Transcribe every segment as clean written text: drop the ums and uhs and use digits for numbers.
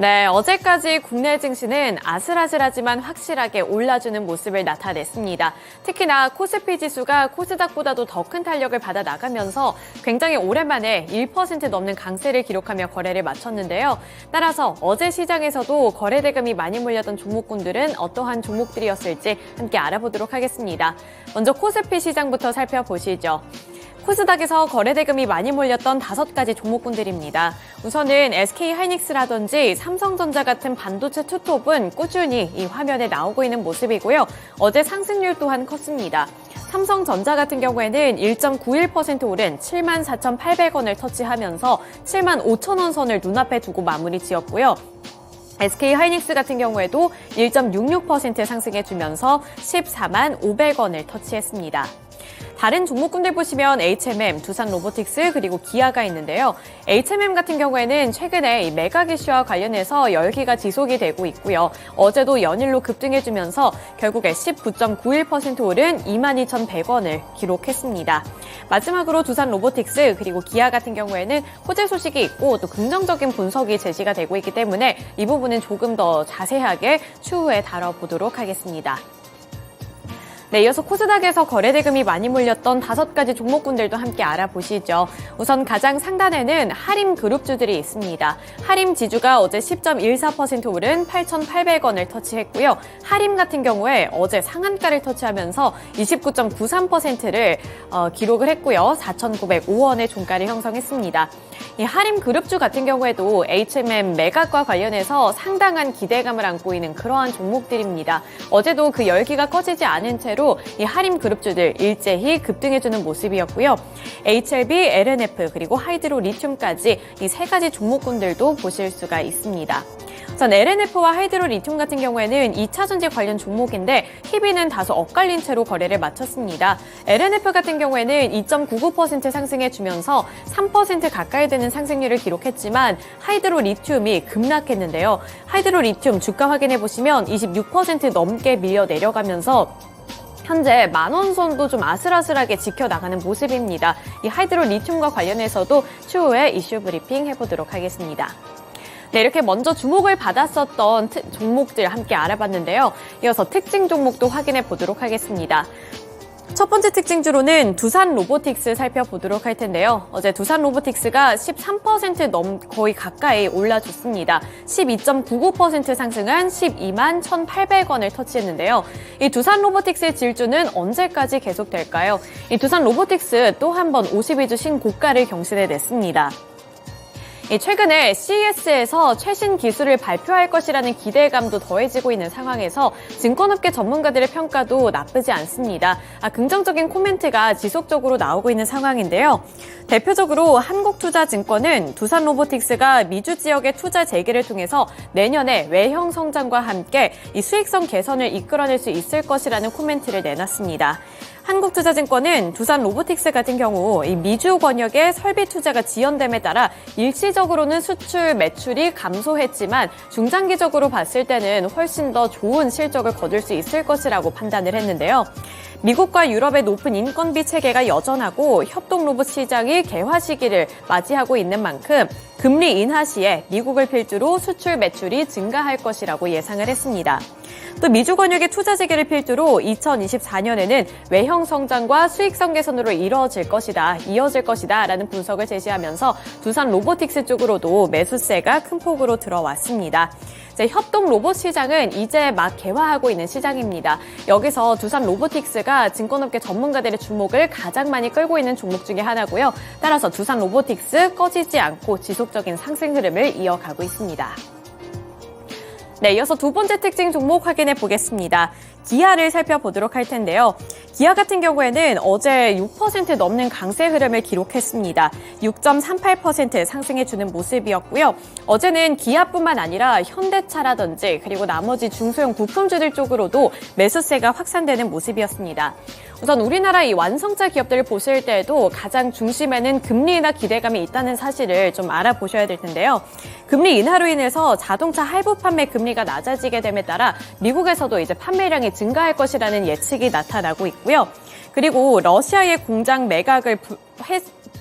네, 어제까지 국내 증시는 아슬아슬하지만 확실하게 올라주는 모습을 나타냈습니다. 특히나 코스피 지수가 코스닥보다도 더 큰 탄력을 받아 나가면서 굉장히 오랜만에 1% 넘는 강세를 기록하며 거래를 마쳤는데요. 따라서 어제 시장에서도 거래 대금이 많이 몰렸던 종목군들은 어떠한 종목들이었을지 함께 알아보도록 하겠습니다. 먼저 코스피 시장부터 살펴보시죠. 코스닥에서 거래 대금이 많이 몰렸던 5가지 종목군들입니다. 우선은 SK하이닉스라든지 삼성전자 같은 반도체 투톱은 꾸준히 이 화면에 나오고 있는 모습이고요. 어제 상승률 또한 컸습니다. 삼성전자 같은 경우에는 1.91% 오른 74,800원을 터치하면서 75,000원 선을 눈앞에 두고 마무리 지었고요. SK하이닉스 같은 경우에도 1.66% 상승해주면서 145,500원을 터치했습니다. 다른 종목군들 보시면 HMM, 두산로보틱스, 그리고 기아가 있는데요. HMM 같은 경우에는 최근에 이 매각 이슈와 관련해서 열기가 지속이 되고 있고요. 어제도 연일로 급등해주면서 결국에 19.91% 오른 22,100원을 기록했습니다. 마지막으로 두산로보틱스 그리고 기아 같은 경우에는 호재 소식이 있고 또 긍정적인 분석이 제시가 되고 있기 때문에 이 부분은 조금 더 자세하게 추후에 다뤄보도록 하겠습니다. 네, 이어서 코스닥에서 거래 대금이 많이 몰렸던 5가지 종목군들도 함께 알아보시죠. 우선 가장 상단에는 하림그룹주들이 있습니다. 하림 지주가 어제 10.14% 오른 8,800원을 터치했고요. 하림 같은 경우에 어제 상한가를 터치하면서 29.93%를 기록을 했고요. 4,905원의 종가를 형성했습니다. 이 하림그룹주 같은 경우에도 HMM 매각과 관련해서 상당한 기대감을 안고 있는 그러한 종목들입니다. 어제도 그 열기가 꺼지지 않은 채로 이 하림그룹주들 일제히 급등해주는 모습이었고요. HLB, LNF 그리고 하이드로 리튬까지 이 3가지 종목군들도 보실 수가 있습니다. 우선 LNF와 하이드로 리튬 같은 경우에는 2차전지 관련 종목인데 희비는 다소 엇갈린 채로 거래를 마쳤습니다. LNF 같은 경우에는 2.99% 상승해주면서 3% 가까이 되는 상승률을 기록했지만 하이드로 리튬이 급락했는데요. 하이드로 리튬 주가 확인해보시면 26% 넘게 밀려 내려가면서 현재 10,000원 선도 좀 아슬아슬하게 지켜나가는 모습입니다. 이 하이드로 리튬과 관련해서도 추후에 이슈 브리핑 해보도록 하겠습니다. 네, 이렇게 먼저 주목을 받았었던 종목들 함께 알아봤는데요. 이어서 특징 종목도 확인해 보도록 하겠습니다. 첫 번째 특징주로는 두산로보틱스 살펴보도록 할 텐데요. 어제 두산로보틱스가 13% 거의 가까이 올라줬습니다. 12.99% 상승한 121,800원을 터치했는데요. 이 두산로보틱스의 질주는 언제까지 계속될까요? 이 두산로보틱스 또 한 번 52주 신고가를 경신해냈습니다. 최근에 CES에서 최신 기술을 발표할 것이라는 기대감도 더해지고 있는 상황에서 증권업계 전문가들의 평가도 나쁘지 않습니다. 긍정적인 코멘트가 지속적으로 나오고 있는 상황인데요. 대표적으로 한국투자증권은 두산로보틱스가 미주 지역의 투자 재개를 통해서 내년에 외형 성장과 함께 이 수익성 개선을 이끌어낼 수 있을 것이라는 코멘트를 내놨습니다. 한국투자증권은 두산로보틱스 같은 경우 이 미주 권역의 설비 투자가 지연됨에 따라 일시적으로는 수출 매출이 감소했지만 중장기적으로 봤을 때는 훨씬 더 좋은 실적을 거둘 수 있을 것이라고 판단을 했는데요. 미국과 유럽의 높은 인건비 체계가 여전하고 협동 로봇 시장이 개화 시기를 맞이하고 있는 만큼 금리 인하 시에 미국을 필두로 수출 매출이 증가할 것이라고 예상을 했습니다. 또 미주 권역의 투자 재개를 필두로 2024년에는 외형 성장과 수익성 개선으로 이어질 것이다 라는 분석을 제시하면서 두산 로보틱스 쪽으로도 매수세가 큰 폭으로 들어왔습니다. 협동 로봇 시장은 이제 막 개화하고 있는 시장입니다. 여기서 두산 로보틱스가 증권업계 전문가들의 주목을 가장 많이 끌고 있는 종목 중에 하나고요. 따라서 두산 로보틱스 꺼지지 않고 지속적인 상승 흐름을 이어가고 있습니다. 네, 이어서 두 번째 특징 종목 확인해 보겠습니다. 기아를 살펴보도록 할 텐데요. 기아 같은 경우에는 어제 6% 넘는 강세 흐름을 기록했습니다. 6.38% 상승해주는 모습이었고요. 어제는 기아뿐만 아니라 현대차라든지 그리고 나머지 중소형 부품주들 쪽으로도 매수세가 확산되는 모습이었습니다. 우선 우리나라 이 완성차 기업들을 보실 때에도 가장 중심에는 금리 인하 기대감이 있다는 사실을 좀 알아보셔야 될 텐데요. 금리 인하로 인해서 자동차 할부 판매 금리가 낮아지게 됨에 따라 미국에서도 이제 판매량이 증가할 것이라는 예측이 나타나고 있고요. 그리고 러시아의 공장 매각을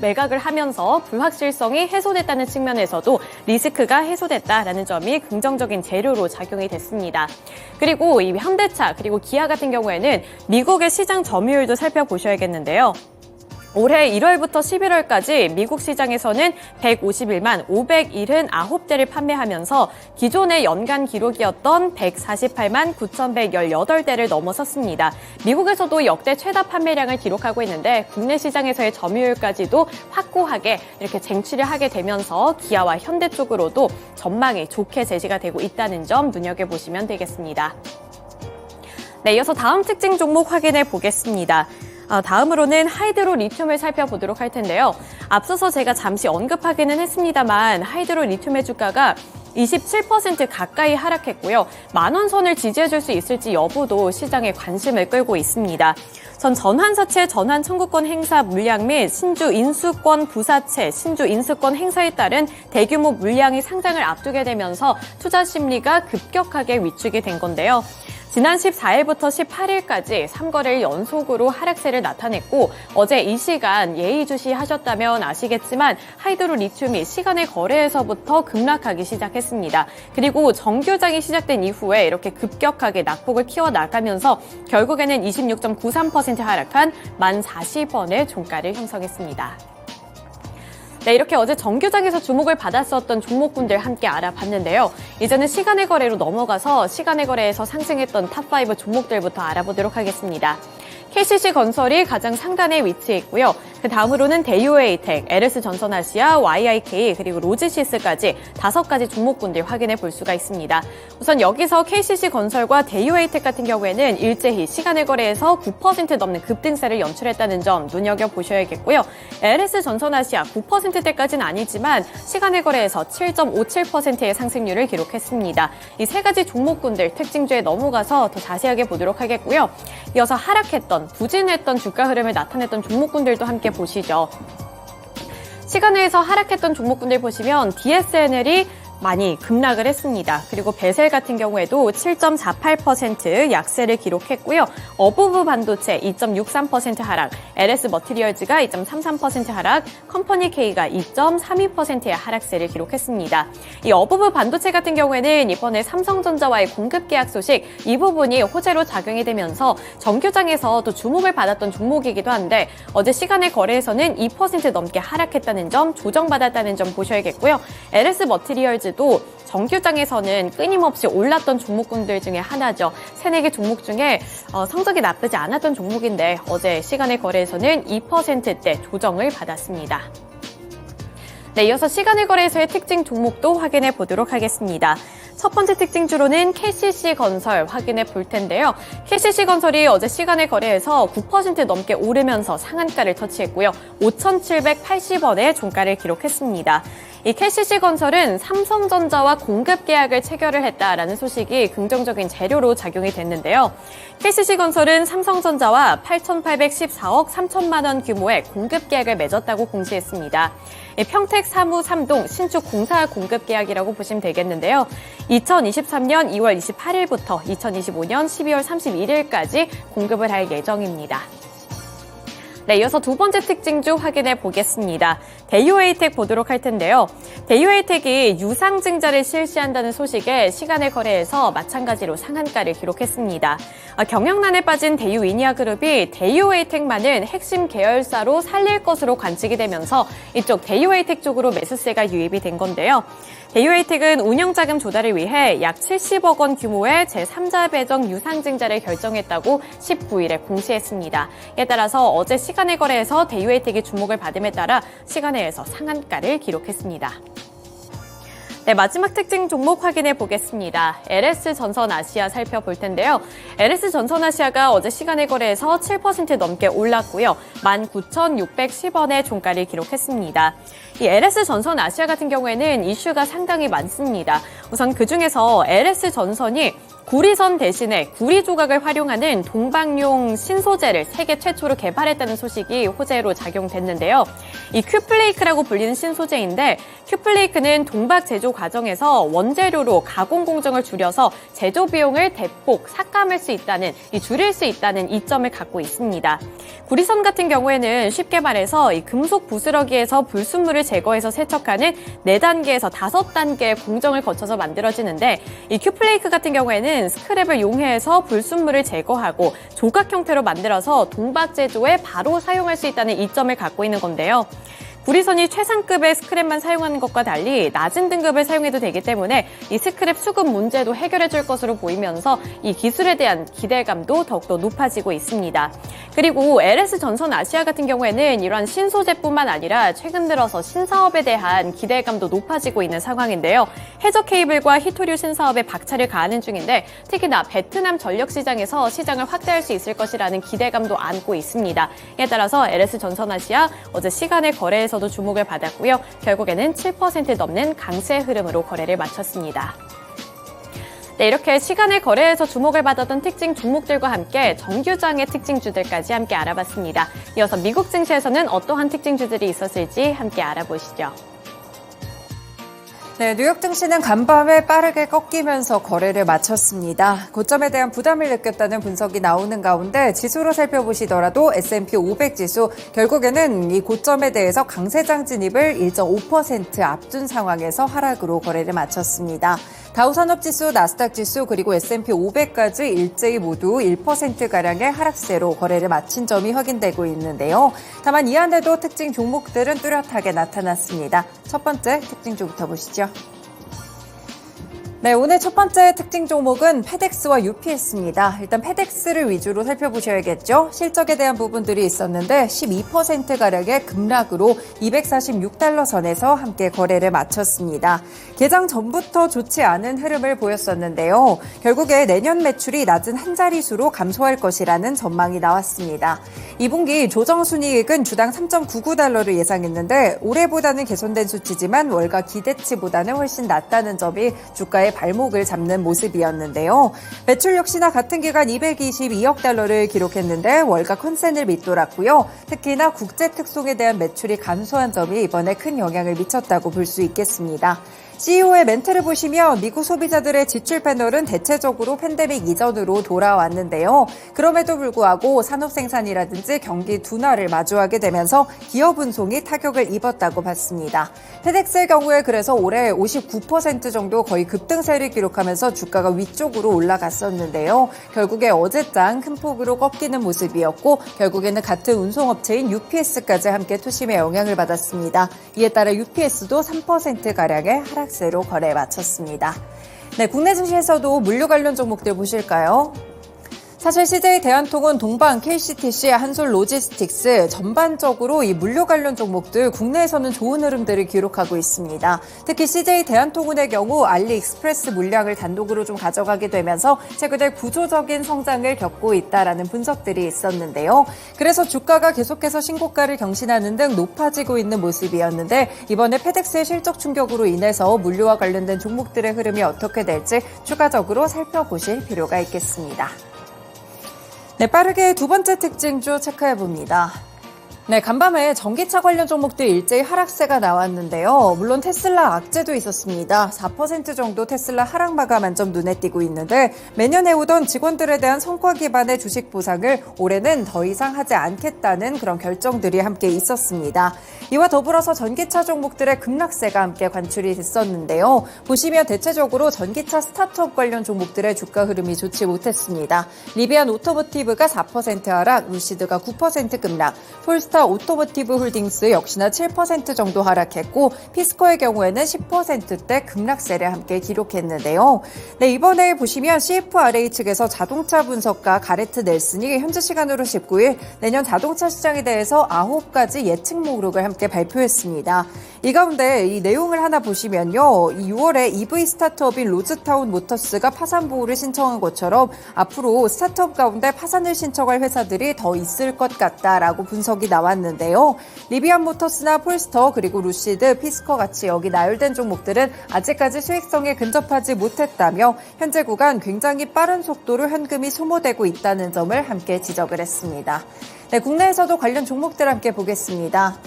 매각을 하면서 불확실성이 해소됐다는 측면에서도 리스크가 해소됐다라는 점이 긍정적인 재료로 작용이 됐습니다. 그리고 이 현대차 그리고 기아 같은 경우에는 미국의 시장 점유율도 살펴보셔야겠는데요. 올해 1월부터 11월까지 미국 시장에서는 151만 579대를 판매하면서 기존의 연간 기록이었던 148만 9,118대를 넘어섰습니다. 미국에서도 역대 최다 판매량을 기록하고 있는데 국내 시장에서의 점유율까지도 확고하게 이렇게 쟁취를 하게 되면서 기아와 현대 쪽으로도 전망이 좋게 제시가 되고 있다는 점 눈여겨보시면 되겠습니다. 네, 이어서 다음 특징 종목 확인해 보겠습니다. 다음으로는 하이드로 리튬을 살펴보도록 할 텐데요. 앞서서 제가 잠시 언급하기는 했습니다만 하이드로 리튬의 주가가 27% 가까이 하락했고요. 10,000원 선을 지지해줄 수 있을지 여부도 시장의 관심을 끌고 있습니다. 전환사채 전환 청구권 행사 물량 및 신주 인수권 부사채, 신주 인수권 행사에 따른 대규모 물량이 상장을 앞두게 되면서 투자 심리가 급격하게 위축이 된 건데요. 지난 14일부터 18일까지 3거래일 연속으로 하락세를 나타냈고 어제 이 시간 예의주시하셨다면 아시겠지만 하이드로 리튬이 시간의 거래에서부터 급락하기 시작했습니다. 그리고 정규장이 시작된 이후에 이렇게 급격하게 낙폭을 키워나가면서 결국에는 26.93% 하락한 10,040원의 종가를 형성했습니다. 네, 이렇게 어제 정규장에서 주목을 받았었던 종목군들 함께 알아봤는데요. 이제는 시간의 거래로 넘어가서 시간의 거래에서 상승했던 탑5 종목들부터 알아보도록 하겠습니다. KCC건설이 가장 상단에 위치해 있고요. 그 다음으로는 대유에이텍, LS전선아시아, YIK, 그리고 로지시스까지 5가지 종목군들 확인해 볼 수가 있습니다. 우선 여기서 KCC건설과 대유에이텍 같은 경우에는 일제히 시간의 거래에서 9% 넘는 급등세를 연출했다는 점 눈여겨보셔야겠고요. LS전선아시아 9%대까지는 아니지만 시간의 거래에서 7.57%의 상승률을 기록했습니다. 이 세 가지 종목군들 특징주에 넘어가서 더 자세하게 보도록 하겠고요. 이어서 하락했던, 부진했던 주가 흐름을 나타냈던 종목군들도 함께 보시죠. 시간에서 하락했던 종목군들 보시면 DSNL이 많이 급락을 했습니다. 그리고 베셀 같은 경우에도 7.48% 약세를 기록했고요. 어부브 반도체 2.63% 하락, LS 머티리얼즈가 2.33% 하락, 컴퍼니 K가 2.32%의 하락세를 기록했습니다. 이 어부브 반도체 같은 경우에는 이번에 삼성전자와의 공급 계약 소식 이 부분이 호재로 작용이 되면서 정규장에서 또 주목을 받았던 종목이기도 한데 어제 시간의 거래에서는 2% 넘게 하락했다는 점, 조정받았다는 점 보셔야겠고요. LS 머티리얼즈 도 정규장에서는 끊임없이 올랐던 종목군들 중에 하나죠. 3-4개 종목 중에 성적이 나쁘지 않았던 종목인데 어제 시간의 거래에서는 2%대 조정을 받았습니다. 네, 이어서 시간의 거래에서의 특징 종목도 확인해 보도록 하겠습니다. 첫 번째 특징주로는 KCC건설 확인해 볼 텐데요. KCC건설이 어제 시간의 거래에서 9% 넘게 오르면서 상한가를 터치했고요. 5,780원의 종가를 기록했습니다. 이 KCC건설은 삼성전자와 공급 계약을 체결을 했다라는 소식이 긍정적인 재료로 작용이 됐는데요. KCC건설은 삼성전자와 8,814억 3천만 원 규모의 공급 계약을 맺었다고 공시했습니다. 평택 사무 3동 신축 공사 공급 계약이라고 보시면 되겠는데요. 2023년 2월 28일부터 2025년 12월 31일까지 공급을 할 예정입니다. 네, 이어서 두 번째 특징주 확인해 보겠습니다. 대유에이텍 보도록 할 텐데요. 대유에이텍이 유상증자를 실시한다는 소식에 시간의 거래에서 마찬가지로 상한가를 기록했습니다. 경영난에 빠진 대유이니아그룹이 대유에이텍만은 핵심 계열사로 살릴 것으로 관측이 되면서 이쪽 대유에이텍 쪽으로 매수세가 유입이 된 건데요. 대유에이텍은 운영자금 조달을 위해 약 70억 원 규모의 제3자 배정 유상증자를 결정했다고 19일에 공시했습니다. 이에 따라서 어제 시간의 거래에서 대유에이텍이 주목을 받음에 따라 시간에서 상한가를 기록했습니다. 네, 마지막 특징 종목 확인해 보겠습니다. LS전선아시아 살펴볼 텐데요. LS전선아시아가 어제 시간의 거래에서 7% 넘게 올랐고요. 19,610원의 종가를 기록했습니다. 이 LS전선아시아 같은 경우에는 이슈가 상당히 많습니다. 우선 그중에서 LS전선이 구리선 대신에 구리 조각을 활용하는 동방용 신소재를 세계 최초로 개발했다는 소식이 호재로 작용됐는데요. 이 큐플레이크라고 불리는 신소재인데 큐플레이크는 동박 제조 과정에서 원재료로 가공 공정을 줄여서 제조 비용을 대폭 삭감할 수 있다는, 줄일 수 있다는 이점을 갖고 있습니다. 구리선 같은 경우에는 쉽게 말해서 이 금속 부스러기에서 불순물을 제거해서 세척하는 4단계에서 5단계의 공정을 거쳐서 만들어지는데 이 큐플레이크 같은 경우에는 스크랩을 용해해서 불순물을 제거하고 조각 형태로 만들어서 동박 제조에 바로 사용할 수 있다는 이점을 갖고 있는 건데요. 구리선이 최상급의 스크랩만 사용하는 것과 달리 낮은 등급을 사용해도 되기 때문에 이 스크랩 수급 문제도 해결해 줄 것으로 보이면서 이 기술에 대한 기대감도 더욱더 높아지고 있습니다. 그리고 LS 전선 아시아 같은 경우에는 이러한 신소재뿐만 아니라 최근 들어서 신사업에 대한 기대감도 높아지고 있는 상황인데요. 해저 케이블과 히토류 신사업에 박차를 가하는 중인데 특히나 베트남 전력 시장에서 시장을 확대할 수 있을 것이라는 기대감도 안고 있습니다. 이에 따라서 LS 전선 아시아 어제 시간의 거래에서 도 주목을 받았고요. 결국에는 7% 넘는 강세 흐름으로 거래를 마쳤습니다. 네, 이렇게 시간의 거래에서 주목을 받았던 특징 종목들과 함께 정규장의 특징주들까지 함께 알아봤습니다. 이어서 미국 증시에서는 어떠한 특징주들이 있었을지 함께 알아보시죠. 네, 뉴욕 증시는 간밤에 빠르게 꺾이면서 거래를 마쳤습니다. 고점에 대한 부담을 느꼈다는 분석이 나오는 가운데 지수로 살펴보시더라도 S&P 500 지수 결국에는 이 고점에 대해서 강세장 진입을 1.5% 앞둔 상황에서 하락으로 거래를 마쳤습니다. 다우산업지수, 나스닥지수 그리고 S&P 500까지 일제히 모두 1%가량의 하락세로 거래를 마친 점이 확인되고 있는데요. 다만 이 안에도 특징 종목들은 뚜렷하게 나타났습니다. 첫 번째 특징주부터 보시죠. 네, 오늘 첫 번째 특징 종목은 페덱스와 UPS입니다. 일단 페덱스를 위주로 살펴보셔야겠죠. 실적에 대한 부분들이 있었는데 12%가량의 급락으로 246달러 선에서 함께 거래를 마쳤습니다. 개장 전부터 좋지 않은 흐름을 보였었는데요. 결국에 내년 매출이 낮은 한 자릿수로 감소할 것이라는 전망이 나왔습니다. 2분기 조정순이익은 주당 3.99달러를 예상했는데 올해보다는 개선된 수치지만 월가 기대치보다는 훨씬 낮다는 점이 주가의 발목을 잡는 모습이었는데요. 매출 역시나 같은 기간 222억 달러를 기록했는데 월가 컨센을 밑돌았고요. 특히나 국제 특송에 대한 매출이 감소한 점이 이번에 큰 영향을 미쳤다고 볼 수 있겠습니다. CEO의 멘트를 보시면 미국 소비자들의 지출 패널은 대체적으로 팬데믹 이전으로 돌아왔는데요. 그럼에도 불구하고 산업 생산이라든지 경기 둔화를 마주하게 되면서 기업 운송이 타격을 입었다고 봤습니다. 페덱스의 경우에 그래서 올해 59% 정도 거의 급등세를 기록하면서 주가가 위쪽으로 올라갔었는데요. 결국에 어제장 큰 폭으로 꺾이는 모습이었고 결국에는 같은 운송업체인 UPS까지 함께 투심의 영향을 받았습니다. 이에 따라 UPS도 3%가량의 하락세로 거래에 마쳤습니다. 네, 국내 증시에서도 물류 관련 종목들 보실까요? 사실 CJ 대한통운, 동방, KCTC, 한솔 로지스틱스 전반적으로 이 물류 관련 종목들 국내에서는 좋은 흐름들을 기록하고 있습니다. 특히 CJ 대한통운의 경우 알리익스프레스 물량을 단독으로 좀 가져가게 되면서 최근에 구조적인 성장을 겪고 있다라는 분석들이 있었는데요. 그래서 주가가 계속해서 신고가를 경신하는 등 높아지고 있는 모습이었는데 이번에 페덱스의 실적 충격으로 인해서 물류와 관련된 종목들의 흐름이 어떻게 될지 추가적으로 살펴보실 필요가 있겠습니다. 네, 빠르게 두 번째 특징주 체크해봅니다. 네, 간밤에 전기차 관련 종목들 일제히 하락세가 나왔는데요. 물론 테슬라 악재도 있었습니다. 4% 정도 테슬라 하락 마감한 점 눈에 띄고 있는데 매년 해오던 직원들에 대한 성과 기반의 주식 보상을 올해는 더 이상 하지 않겠다는 그런 결정들이 함께 있었습니다. 이와 더불어서 전기차 종목들의 급락세가 함께 관출이 됐었는데요. 보시면 대체적으로 전기차 스타트업 관련 종목들의 주가 흐름이 좋지 못했습니다. 리비안 오토모티브가 4% 하락, 루시드가 9% 급락, 폴스타 오토모티브 홀딩스 역시나 7% 정도 하락했고 피스코의 경우에는 10%대 급락세를 함께 기록했는데요. 네, 이번에 보시면 CFRA 측에서 자동차 분석가 가레트 넬슨이 현지 시간으로 19일 내년 자동차 시장에 대해서 9가지 예측 목록을 함께 발표했습니다. 이 가운데 이 내용을 하나 보시면요. 이 6월에 EV 스타트업인 로즈타운 모터스가 파산 보호를 신청한 것처럼 앞으로 스타트업 가운데 파산을 신청할 회사들이 더 있을 것 같다라고 분석이 나왔는데요. 리비안 모터스나 폴스터 그리고 루시드, 피스커 같이 여기 나열된 종목들은 아직까지 수익성에 근접하지 못했다며 현재 구간 굉장히 빠른 속도로 현금이 소모되고 있다는 점을 함께 지적을 했습니다. 네, 국내에서도 관련 종목들 함께 보겠습니다.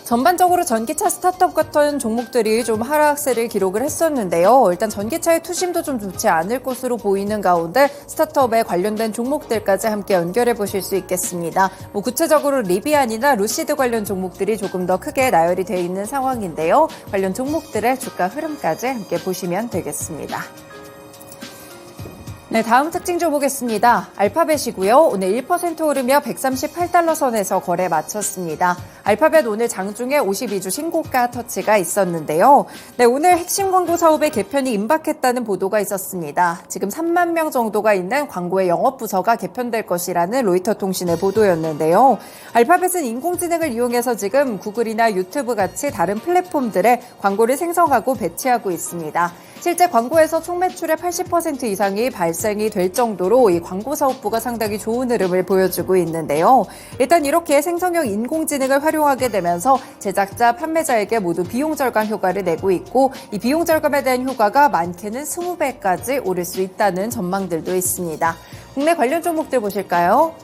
전반적으로 전기차 스타트업 같은 종목들이 좀 하락세를 기록을 했었는데요. 일단 전기차의 투심도 좀 좋지 않을 것으로 보이는 가운데 스타트업에 관련된 종목들까지 함께 연결해 보실 수 있겠습니다. 구체적으로 리비안이나 루시드 관련 종목들이 조금 더 크게 나열이 되어 있는 상황인데요. 관련 종목들의 주가 흐름까지 함께 보시면 되겠습니다. 네, 다음 특징주 보겠습니다. 알파벳이고요. 오늘 1% 오르며 138달러 선에서 거래 마쳤습니다. 알파벳 오늘 장중에 52주 신고가 터치가 있었는데요. 네, 오늘 핵심 광고 사업의 개편이 임박했다는 보도가 있었습니다. 지금 3만 명 정도가 있는 광고의 영업부서가 개편될 것이라는 로이터 통신의 보도였는데요. 알파벳은 인공지능을 이용해서 지금 구글이나 유튜브 같이 다른 플랫폼들에 광고를 생성하고 배치하고 있습니다. 실제 광고에서 총 매출의 80% 이상이 발생이 될 정도로 이 광고 사업부가 상당히 좋은 흐름을 보여주고 있는데요. 일단 이렇게 생성형 인공지능을 활용하게 되면서 제작자, 판매자에게 모두 비용 절감 효과를 내고 있고 이 비용 절감에 대한 효과가 많게는 20배까지 오를 수 있다는 전망들도 있습니다. 국내 관련 종목들 보실까요?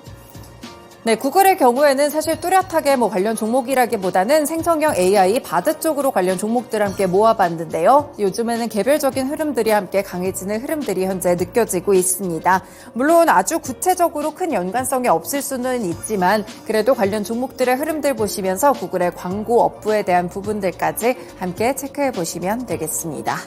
네, 구글의 경우에는 사실 뚜렷하게 관련 종목이라기보다는 생성형 AI, 바드 쪽으로 관련 종목들을 함께 모아봤는데요. 요즘에는 개별적인 흐름들이 함께 강해지는 흐름들이 현재 느껴지고 있습니다. 물론 아주 구체적으로 큰 연관성이 없을 수는 있지만 그래도 관련 종목들의 흐름들 보시면서 구글의 광고 업부에 대한 부분들까지 함께 체크해 보시면 되겠습니다.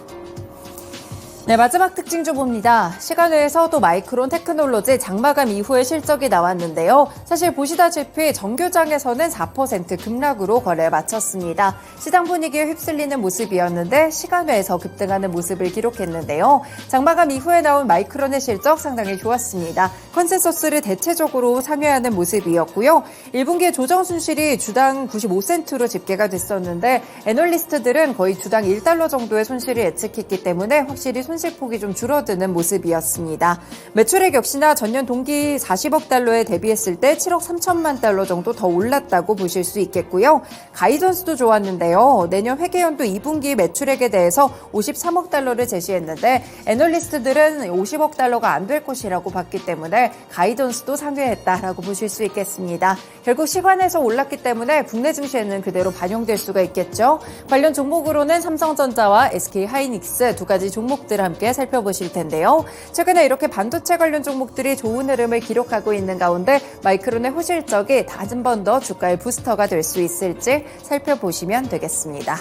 네, 마지막 특징주 봅니다. 시간외에서 또 마이크론 테크놀로지 장마감 이후에 실적이 나왔는데요. 사실 보시다시피 정규장에서는 4% 급락으로 거래를 마쳤습니다. 시장 분위기에 휩쓸리는 모습이었는데 시간외에서 급등하는 모습을 기록했는데요. 장마감 이후에 나온 마이크론의 실적 상당히 좋았습니다. 컨센서스를 대체적으로 상회하는 모습이었고요. 1분기에 조정 순실이 주당 95센트로 집계가 됐었는데 애널리스트들은 거의 주당 1달러 정도의 손실을 예측했기 때문에 확실히 손실폭이 좀 줄어드는 모습이었습니다. 매출액 역시나 전년 동기 40억 달러에 대비했을 때 7억 3천만 달러 정도 더 올랐다고 보실 수 있겠고요. 가이던스도 좋았는데요. 내년 회계연도 2분기 매출액에 대해서 53억 달러를 제시했는데 애널리스트들은 50억 달러가 안 될 것이라고 봤기 때문에 가이던스도 상회했다라고 보실 수 있겠습니다. 결국 시간에서 올랐기 때문에 국내 증시에는 그대로 반영될 수가 있겠죠. 관련 종목으로는 삼성전자와 SK하이닉스 두 가지 종목들 함께 살펴보실 텐데요. 최근에 이렇게 반도체 관련 종목들이 좋은 흐름을 기록하고 있는 가운데 마이크론의 호실적이 다시 한 번 더 주가의 부스터가 될 수 있을지 살펴보시면 되겠습니다.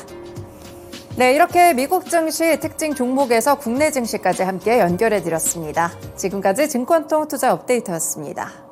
네, 이렇게 미국 증시 특징 종목에서 국내 증시까지 함께 연결해 드렸습니다. 지금까지 증권통 투자 업데이트였습니다.